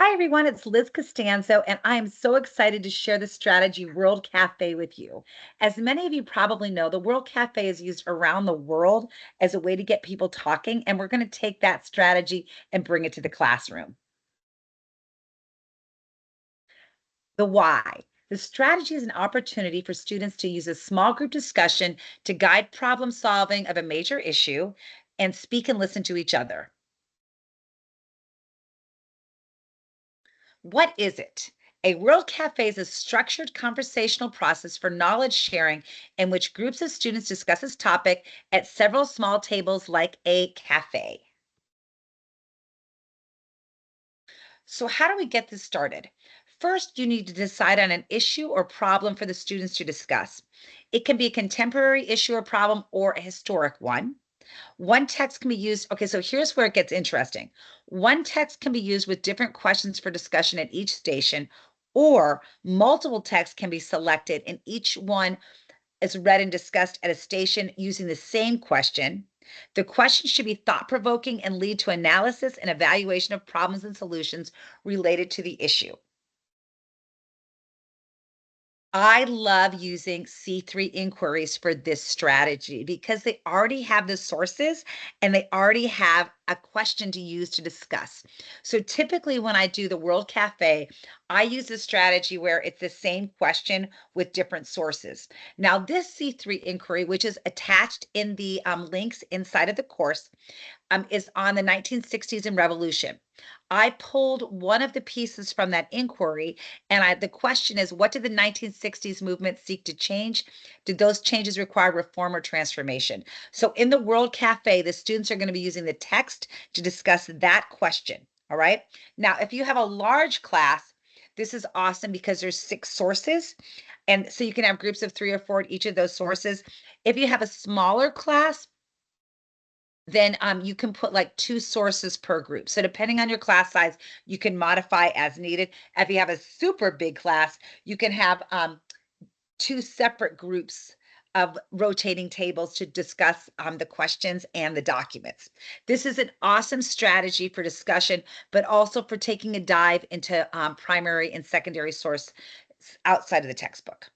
Hi, everyone. It's Liz Costanzo, and I am so excited to share the strategy World Cafe with you. As many of you probably know, the World Cafe is used around the world as a way to get people talking, and we're going to take that strategy and bring it to the classroom. The why. The strategy is an opportunity for students to use a small group discussion to guide problem solving of a major issue and speak and listen to each other. What is it? A World Cafe is a structured conversational process for knowledge sharing in which groups of students discuss this topic at several small tables like a cafe. So, how do we get this started? First, you need to decide on an issue or problem for the students to discuss. It can be a contemporary issue or problem or a historic one. One text can be used. Okay, so here's where it gets interesting. One text can be used with different questions for discussion at each station, or multiple texts can be selected, and each one is read and discussed at a station using the same question. The question should be thought provoking and lead to analysis and evaluation of problems and solutions related to the issue. I love using C3 inquiries for this strategy because they already have the sources and they already have a question to use to discuss. So typically, when I do the World Cafe, I use a strategy where it's the same question with different sources. Now, this C3 inquiry, which is attached in the links inside of the course, is on the 1960s and Revolution. I pulled one of the pieces from that inquiry, and the question is, what did the 1960s movement seek to change? Did those changes require reform or transformation? So in the World Cafe, the students are going to be using the text to discuss that question. All right. Now, if you have a large class, this is awesome because there's 6 sources. And so you can have groups of 3 or 4 at each of those sources. If you have a smaller class, then you can put like 2 sources per group. So depending on your class size, you can modify as needed. If you have a super big class, you can have 2 separate groups of rotating tables to discuss the questions and the documents. This is an awesome strategy for discussion, but also for taking a dive into primary and secondary source outside of the textbook.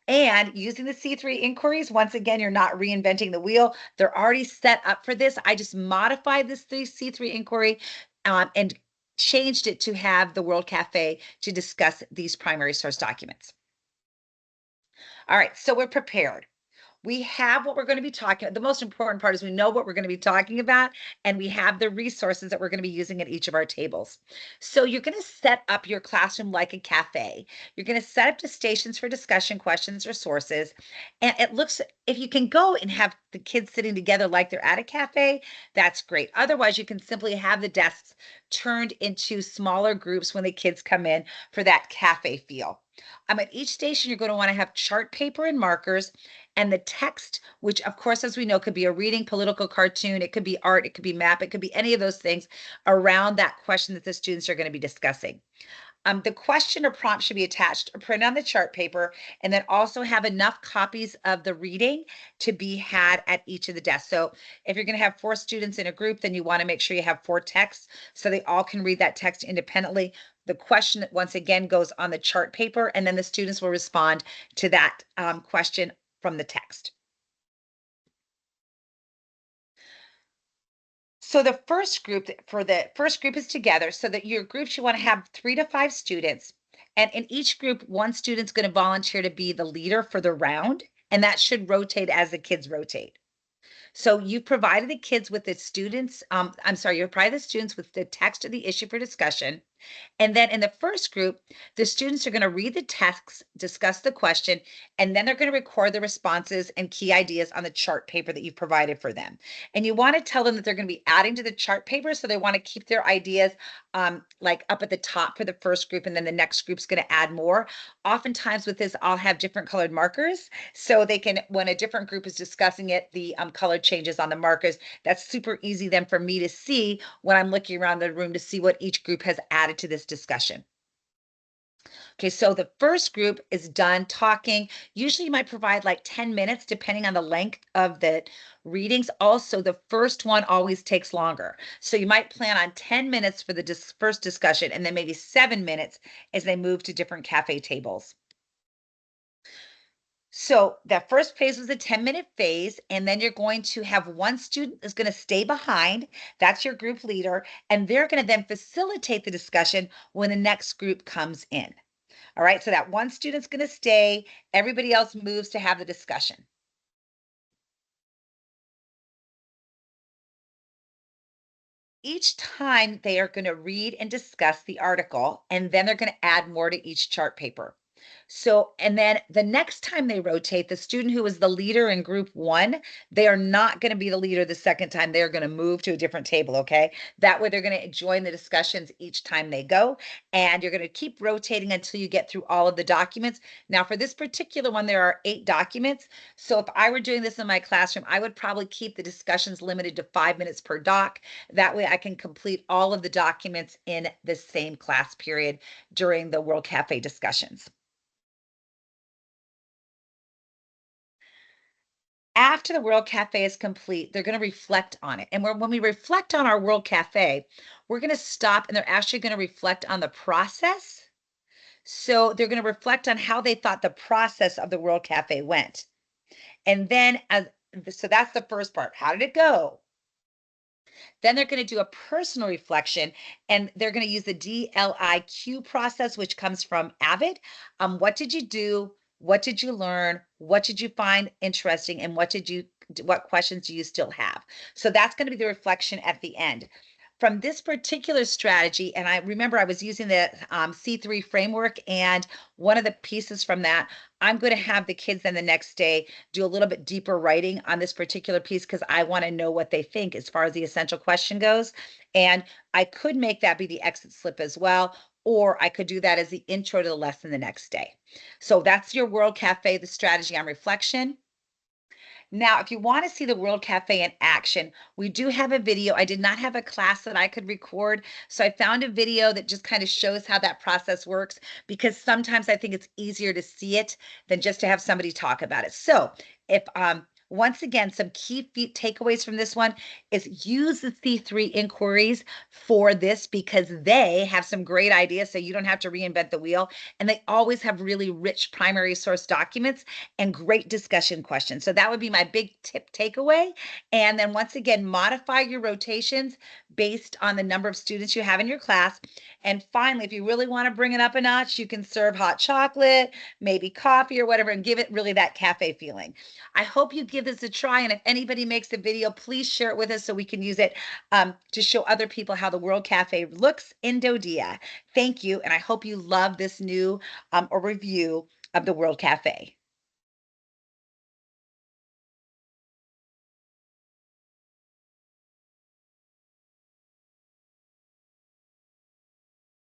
And using the C3 inquiries, once again, you're not reinventing the wheel. They're already set up for this. I just modified this C3 inquiry and changed it to have the World Cafe to discuss these primary source documents. All right, so we're prepared. We have what we're going to be talking about. The most important part is we know what we're going to be talking about, and we have the resources that we're going to be using at each of our tables. So you're going to set up your classroom like a cafe. You're going to set up the stations for discussion questions or sources. And it looks, if you can go and have the kids sitting together like they're at a cafe, that's great. Otherwise, you can simply have the desks turned into smaller groups when the kids come in for that cafe feel. At each station, you're going to want to have chart paper and markers and the text, which of course, as we know, could be a reading, political cartoon, it could be art, it could be map, it could be any of those things around that question that the students are going to be discussing. The question or prompt should be attached or printed on the chart paper, and then also have enough copies of the reading to be had at each of the desks. So if you're going to have 4 students in a group, then you want to make sure you have 4 texts so they all can read that text independently. The question, once again, goes on the chart paper, and then the students will respond to that question from the text. So the first group is together so that your groups, you want to have 3 to 5 students. And in each group, one student's going to volunteer to be the leader for the round, and that should rotate as the kids rotate. So you provided the kids with the students, I'm sorry, you provided the students with the text of the issue for discussion. And then in the first group, the students are going to read the text, discuss the question, and then they're going to record the responses and key ideas on the chart paper that you've provided for them. And you want to tell them that they're going to be adding to the chart paper, so they want to keep their ideas like up at the top for the first group, and then the next group's going to add more. Oftentimes with this, I'll have different colored markers, so they can, when a different group is discussing it, the color changes on the markers. That's super easy then for me to see when I'm looking around the room to see what each group has added to this discussion. Okay, so the first group is done talking. Usually, you might provide like 10 minutes, depending on the length of the readings. Also, the first one always takes longer. So you might plan on 10 minutes for the first discussion and then maybe 7 minutes as they move to different cafe tables. So that first phase was a 10-minute phase, and then you're going to have one student is going to stay behind. That's your group leader, and they're going to then facilitate the discussion when the next group comes in. All right, so that one student's going to stay, everybody else moves to have the discussion. Each time they are going to read and discuss the article, and then they're going to add more to each chart paper. So, and then the next time they rotate, the student who was the leader in group one, they are not going to be the leader the second time. They're going to move to a different table. Okay. That way they're going to join the discussions each time they go. And you're going to keep rotating until you get through all of the documents. Now, for this particular one, there are 8 documents. So if I were doing this in my classroom, I would probably keep the discussions limited to 5 minutes per doc. That way I can complete all of the documents in the same class period during the World Cafe discussions. After the World Cafe is complete, they're going to reflect on it. And when we reflect on our World Cafe, we're going to stop and they're actually going to reflect on the process. So they're going to reflect on how they thought the process of the World Cafe went. And then, so that's the first part. How did it go? Then they're going to do a personal reflection and they're going to use the DLIQ process, which comes from Avid. What did you do? What did you learn? What did you find interesting? And what questions do you still have? So that's going to be the reflection at the end. From this particular strategy, and I remember I was using the C3 framework, and one of the pieces from that, I'm going to have the kids then the next day do a little bit deeper writing on this particular piece because I want to know what they think as far as the essential question goes. And I could make that be the exit slip as well, or I could do that as the intro to the lesson the next day. So that's your World Cafe, the strategy on reflection. Now, if you want to see the World Cafe in action, we do have a video. I did not have a class that I could record, so I found a video that just kind of shows how that process works because sometimes I think it's easier to see it than just to have somebody talk about it. So, if once again, some key takeaways from this one is use the C3 inquiries for this because they have some great ideas so you don't have to reinvent the wheel. And they always have really rich primary source documents and great discussion questions. So that would be my big tip takeaway. And then once again, modify your rotations based on the number of students you have in your class. And finally, if you really want to bring it up a notch, you can serve hot chocolate, maybe coffee or whatever, and give it really that cafe feeling. I hope you give this a try. And if anybody makes a video, please share it with us so we can use it to show other people how the World Cafe looks in Dodia. Thank you. And I hope you love this new review of the World Cafe.